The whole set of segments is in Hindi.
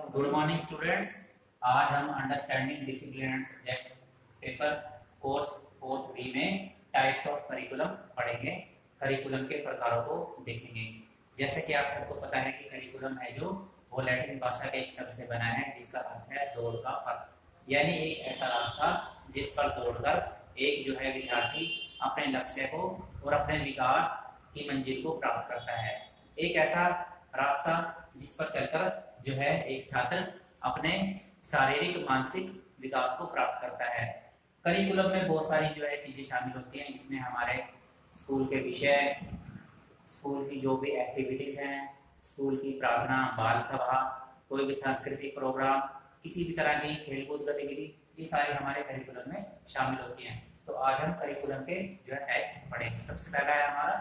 Good morning students. आज हम understanding discipline and subjects paper course 4th B में टाइप्स ऑफ करिकुलम पढ़ेंगे। करिकुलम के प्रकारों को देखेंगे। जैसे कि आप सबको पता है कि करिकुलम है जो वो लैटिन भाषा के एक शब्द से बना है जिसका अर्थ है दौड़ का पथ, यानी एक ऐसा रास्ता जिस पर दौड़कर एक जो है विद्यार्थी अपने लक्ष्य को और अपने विकास की मंजिल को प्राप्त करता है। एक ऐसा रास्ता जिस पर चलकर जो है एक छात्र अपने शारीरिक मानसिक विकास को प्राप्त करता है। करिकुलम में बहुत सारी जो है चीजें शामिल होती हैं। इसमें हमारे स्कूल के विषय, स्कूल की जो भी एक्टिविटीज हैं, स्कूल की प्रार्थना, बाल सभा, कोई भी सांस्कृतिक प्रोग्राम, किसी भी तरह की खेलकूद गतिविधि, ये सारी हमारे करिकुलम में शामिल होती हैं। तो आज हम करिकुलम के जो है टाइप्स पढ़ेंगे। सबसे पहला है हमारा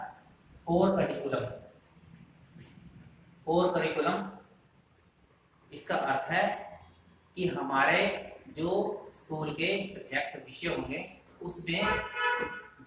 कोर करिकुलम। कोर करिकुलम इसका अर्थ है कि हमारे जो स्कूल के सब्जेक्ट विषय होंगे उसमें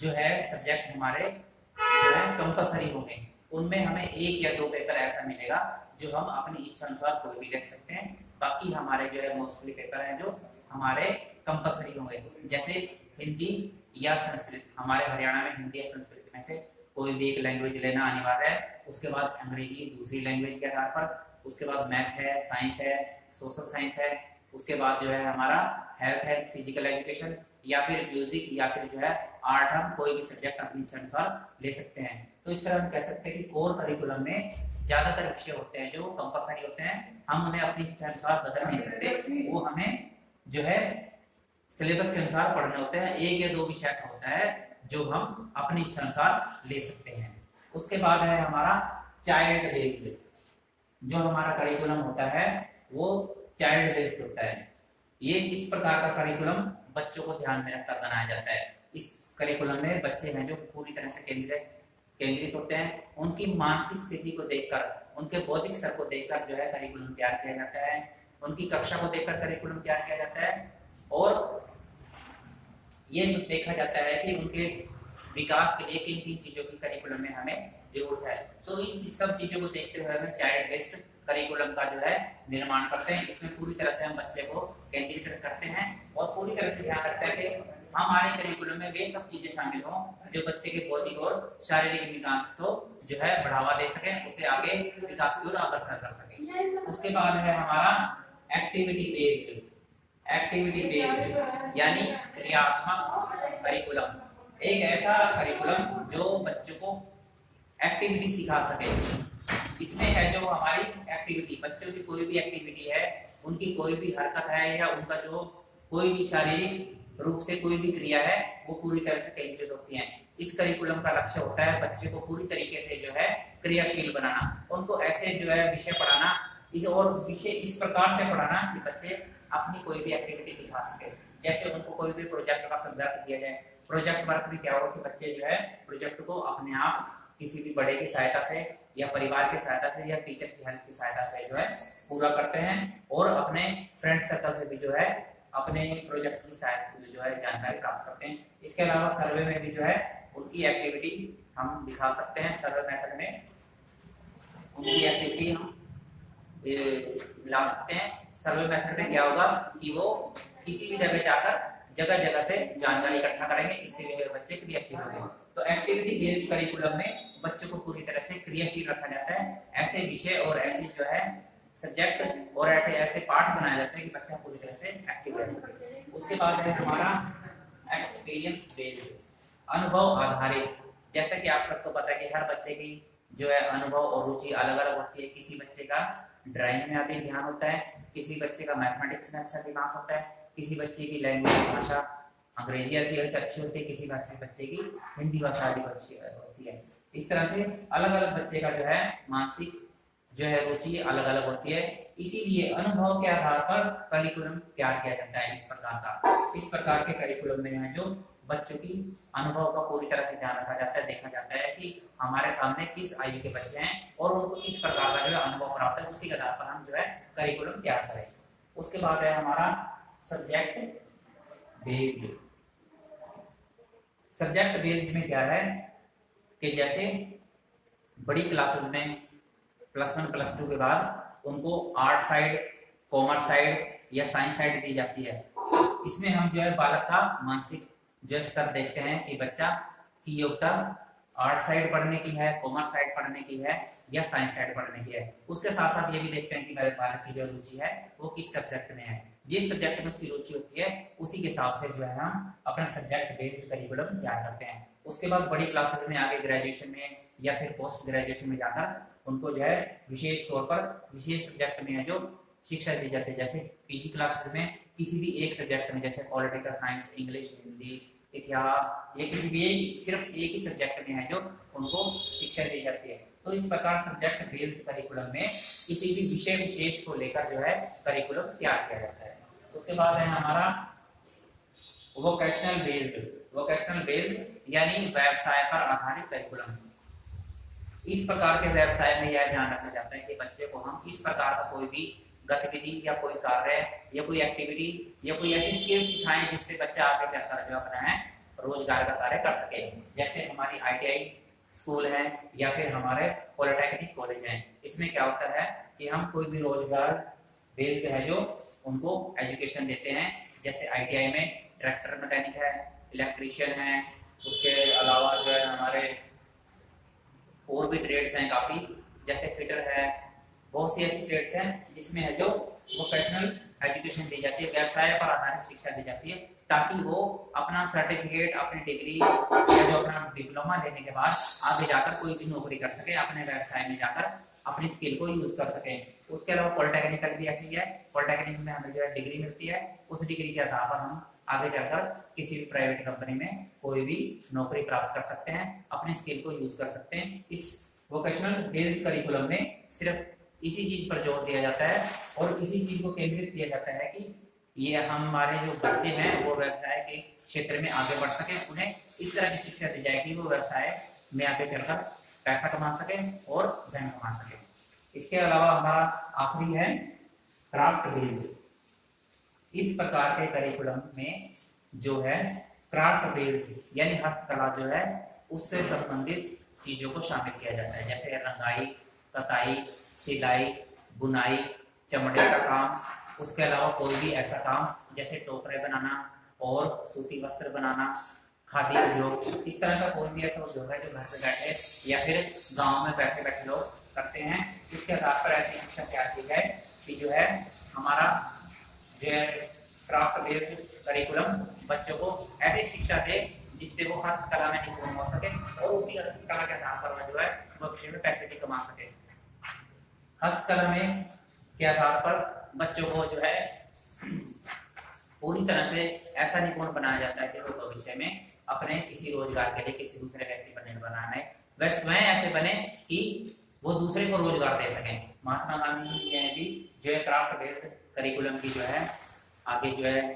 जो है सब्जेक्ट हमारे जो है कंपलसरी होंगे। उनमें हमें एक या दो पेपर ऐसा मिलेगा जो हम अपनी इच्छा अनुसार कोई भी ले सकते हैं। बाकी हमारे जो है मोस्टली पेपर हैं जो हमारे कंपलसरी होंगे। जैसे हिंदी या संस्कृत, हमारे हरियाणा में हिंदी या संस्कृत में से कोई भी एक लैंग्वेज लेना अनिवार्य है। उसके बाद अंग्रेजी दूसरी लैंग्वेज के आधार पर, उसके बाद मैथ है, साइंस है, सोशल साइंस है, उसके बाद जो है हमारा हेल्थ है, फिजिकल एजुकेशन, या फिर म्यूजिक, या फिर जो है आर्ट। हम कोई भी सब्जेक्ट अपनी इच्छा अनुसार ले सकते हैं। तो इस तरह हम कह सकते हैं कि कोर करिकुलम में ज्यादातर विषय होते हैं जो कंपलसरी होते हैं। हम उन्हें अपनी इच्छा अनुसार बदल नहीं सकते, वो हमें जो है सिलेबस के अनुसार पढ़ने होते हैं। एक या दो विषय ऐसा होता है जो हम अपनी इच्छा अनुसार ले सकते हैं। उसके बाद है हमारा चाइल्ड बेस्ड। जो हमारा करिकुलम होता है वो चाइल्ड बेस्ड होता है। ये इस प्रकार का करिकुलम बच्चों को ध्यान में रखकर बनाया जाता है। इस करिकुलम में बच्चे हैं जो पूरी तरह से केंद्रित होते हैं। उनकी मानसिक स्थिति को देखकर, उनके बौद्धिक स्तर को देखकर जो है करिकुलम तैयार किया जाता है। उनकी कक्षा को देखकर करिकुलम तैयार किया जाता है। और ये जो देखा जाता है कि उनके विकास के लिए किन किन चीजों की करिकुलम में हमें जरूरत है। तो इन सब चीजों को देखते हुए हमें चाइल्ड बेस्ड करिकुलम का जो है निर्माण करते हैं। इसमें पूरी तरह से हम बच्चे को केंद्रित करते हैं और पूरी तरह से ध्यान रखते हैं कि हमारे करिकुलम में वे सब चीजें शामिल हों जो बच्चे के बौद्धिक और शारीरिक विकास को जो है बढ़ावा दे सकें, उसे आगे विकास की ओर अग्रसर कर सकें। उसके बाद है हमारा एक्टिविटी बेस्ड। एक्टिविटी बेस्ड यानी क्रियात्मक करिकुलम। एक ऐसा करिकुलम जो बच्चों को एक्टिविटी सिखा सके। इसमें है जो हमारी एक्टिविटी, बच्चों की कोई भी एक्टिविटी है, उनकी कोई भी हरकत है, या उनका जो कोई भी शारीरिक रूप से कोई भी क्रिया है, वो पूरी तरह से केंद्रित होती है। इस करिकुलम का लक्ष्य होता है बच्चे को पूरी तरीके से जो है क्रियाशील बनाना। उनको ऐसे जो है विषय पढ़ाना, इस और विषय इस प्रकार से पढ़ाना कि बच्चे अपनी कोई भी एक्टिविटी दिखा सके। जैसे उनको कोई भी प्रोजेक्ट का वर्क दिया जाए। प्रोजेक्ट वर्क में क्या हो कि बच्चे जो है प्रोजेक्ट को अपने आप किसी भी बड़े की सहायता से, या परिवार की सहायता से, या टीचर की हेल्प की सहायता से जो है पूरा करते हैं। और अपने फ्रेंड सर्कल से भी जो है अपने प्रोजेक्ट की सहायता जो है जानकारी प्राप्त करते हैं। इसके अलावा सर्वे में भी जो है उनकी एक्टिविटी हम दिखा सकते हैं। सर्वे मेथड में उनकी एक्टिविटी हम ला सकते हैं। सर्वे मेथड में क्या होगा कि वो किसी भी जगह जाकर जगह जगह से जानकारी इकट्ठा करेंगे। इससे भी जो बच्चे क्रियाशील होंगे। तो एक्टिविटी बेस्ड करिकुलम में बच्चों को पूरी तरह से क्रियाशील रखा जाता है। ऐसे विषय और ऐसे जो है सब्जेक्ट और ऐसे पाठ बनाए जाते हैं कि बच्चा पूरी तरह से एक्टिव रह सके। उसके बाद है हमारा एक्सपीरियंस बेस्ड, अनुभव आधारित। जैसा कि आप सबको पता है कि हर बच्चे की जो है अनुभव और रुचि अलग अलग होती है। किसी बच्चे का ड्राइंग में अधिक ध्यान होता है, किसी बच्चे का मैथमेटिक्स में अच्छा दिमाग होता है, किसी बच्चे की लैंग्वेज भाषा अंग्रेजी अधिक अच्छी होती है, किसी बच्चे की हिंदी भाषा अधिक अच्छी होती है। इस तरह से अलग अलग बच्चे का जो है मानसिक जो है रुचि अलग अलग होती है। इसीलिए अनुभव के आधार पर करिकुलम तैयार किया जाता है। इस प्रकार के करिकुलम में है जो बच्चों की अनुभव का पूरी तरह से ध्यान रखा जाता है। देखा जाता है कि हमारे सामने किस आयु के बच्चे हैं और उनको किस प्रकार का जो है अनुभव प्राप्त है, उसी के आधार पर हम जो है करिकुलम तैयार करें। उसके बाद है हमारा सब्जेक्ट बेस्ड। सब्जेक्ट बेस्ड में क्या है कि जैसे बड़ी क्लासेस में +1 +2 के बाद उनको आर्ट साइड कॉमर्स साइड या साइंस साइड दी जाती है। इसमें हम जो है बालक का मानसिक जो स्तर देखते हैं कि बच्चा की योग्यता आर्ट साइड पढ़ने की है, कॉमर्स साइड पढ़ने की है या साइंस साइड पढ़ने की है। उसके साथ साथ ये भी देखते हैं कि मेरे बालक की जो रुचि है वो किस सब्जेक्ट में है। जिस सब्जेक्ट में उसकी रुचि होती है उसी के हिसाब से जो है हम अपना सब्जेक्ट बेस्ड करिकुलम तैयार करते हैं। उसके बाद बड़ी क्लासेस में आगे ग्रेजुएशन में या फिर पोस्ट ग्रेजुएशन में जाकर उनको जो है विशेष तौर पर विशेष सब्जेक्ट में है जो शिक्षा दी जाती है। जैसे पीजी क्लासेस में किसी भी एक सब्जेक्ट में, जैसे पॉलिटिकल साइंस, इंग्लिश, हिंदी, इतिहास, ये किसी भी सिर्फ एक ही सब्जेक्ट में है जो उनको शिक्षा दी जाती है। तो इस प्रकार सब्जेक्ट बेस्ड करिकुलम में किसी भी विषय विशेष को लेकर जो है करिकुलम तैयार किया जाता है। उसके बाद है हमारा वोकेशनल बेस्ड यानी व्यवसाय पर आधारित करिकुलम। इस प्रकार के व्यवसाय में यह ध्यान रखना चाहते हैं कि बच्चे को हम इस प्रकार का कोई भी गतिविधि या कोई कार्य या कोई एक्टिविटी या कोई ऐसी स्किल सिखाएं जिससे बच्चा आगे चलकर जो अपना है रोजगार का कार्य कर सके। जैसे हमारी ITI स्कूल है या फिर हमारे पॉलिटेक्निक कॉलेज हैं, इसमें क्या होता है कि हम कोई भी रोजगार बेस्ड है जो उनको एजुकेशन देते हैं। जैसे ITI में ट्रैक्टर मैकेनिक है, इलेक्ट्रीशियन है, उसके अलावा जो है हमारे और भी ट्रेड्स हैं काफ़ी, जैसे फिटर है, बहुत सी ऐसी ट्रेड्स हैं जिसमें है जो वोकेशनल एजुकेशन दी जाती है, व्यवसाय पर आधारित शिक्षा दी जाती है, ताकि वो अपना सर्टिफिकेट, अपनी डिग्री या जो अपना डिप्लोमा लेने के बाद आगे जाकर कोई भी नौकरी कर सके, अपने व्यवसाय में जाकर अपनी स्किल को यूज कर सके। उसके अलावा पॉलिटेक्निकल भी ऐसी है, पॉलिटेक्निक में हमें जो है डिग्री मिलती है, उस डिग्री के आधार पर हम आगे जाकर किसी भी प्राइवेट कंपनी में कोई भी नौकरी प्राप्त कर सकते हैं, अपने स्किल को यूज कर सकते हैं। इस वोकेशनल बेस्ड करिकुलम में सिर्फ इसी चीज पर जोर दिया जाता है और इसी चीज को केंद्रित किया जाता है कि ये हमारे जो बच्चे हैं वो व्यवसाय के क्षेत्र में आगे बढ़ सके, उन्हें इस तरह की शिक्षा दी जाए कि वो व्यवसाय में आगे चलकर पैसा कमा सके और धन कमा सके। इसके अलावा हमारा आखिरी है क्राफ्ट बेस्ड। इस प्रकार के करिकुलम में जो है क्राफ्ट बेस्ड यानी हस्तकला जो है उससे संबंधित चीजों को शामिल किया जाता है। जैसे रंगाई, कताई, सिलाई, बुनाई, चमड़े का काम, उसके अलावा कोई भी ऐसा काम जैसे टोकरे बनाना और सूती वस्त्र बनाना, खादी उद्योग, इस तरह का कोई भी ऐसा उद्योग है जो घर पे बैठे या फिर गांव में बैठे बैठे लोग करते हैं। इसके आधार पर ऐसी शिक्षा तैयार की जाए कि जो है हमारा जो है क्राफ्ट बेस्ड करिकुलम बच्चों को ऐसी शिक्षा दे जिससे वो हस्तकला में निपुण हो सके और उसी हस्तकला के आधार पर जो है भविष्य में पैसे भी कमा सके। हस्तकला में के आधार पर बच्चों को जो है पूरी तरह से ऐसा निपुण बनाया जाता है कि वो भविष्य में अपने किसी रोजगार के लिए किसी दूसरे व्यक्ति पर निर्भर ना रहे, वह स्वयं ऐसे बने कि वो दूसरे को रोजगार दे सकें। महात्मा गांधी जी ने भी जो है क्राफ्ट बेस्ड करिकुलम की जो है आगे जो है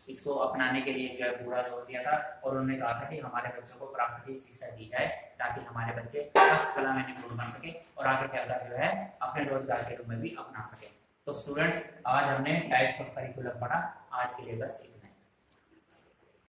इसको अपनाने के लिए जो है पूरा जोर दिया था और उन्होंने कहा था कि हमारे बच्चों को क्राफ्ट की शिक्षा दी जाए ताकि हमारे बच्चे हस्तकला में निपुण बन सके और आगे चलकर जो है अपने रोजगार के रूप में भी अपना सके। तो स्टूडेंट्स, आज हमने टाइप्स ऑफ करिकुलम पढ़ा। आज के लिए बस इतना।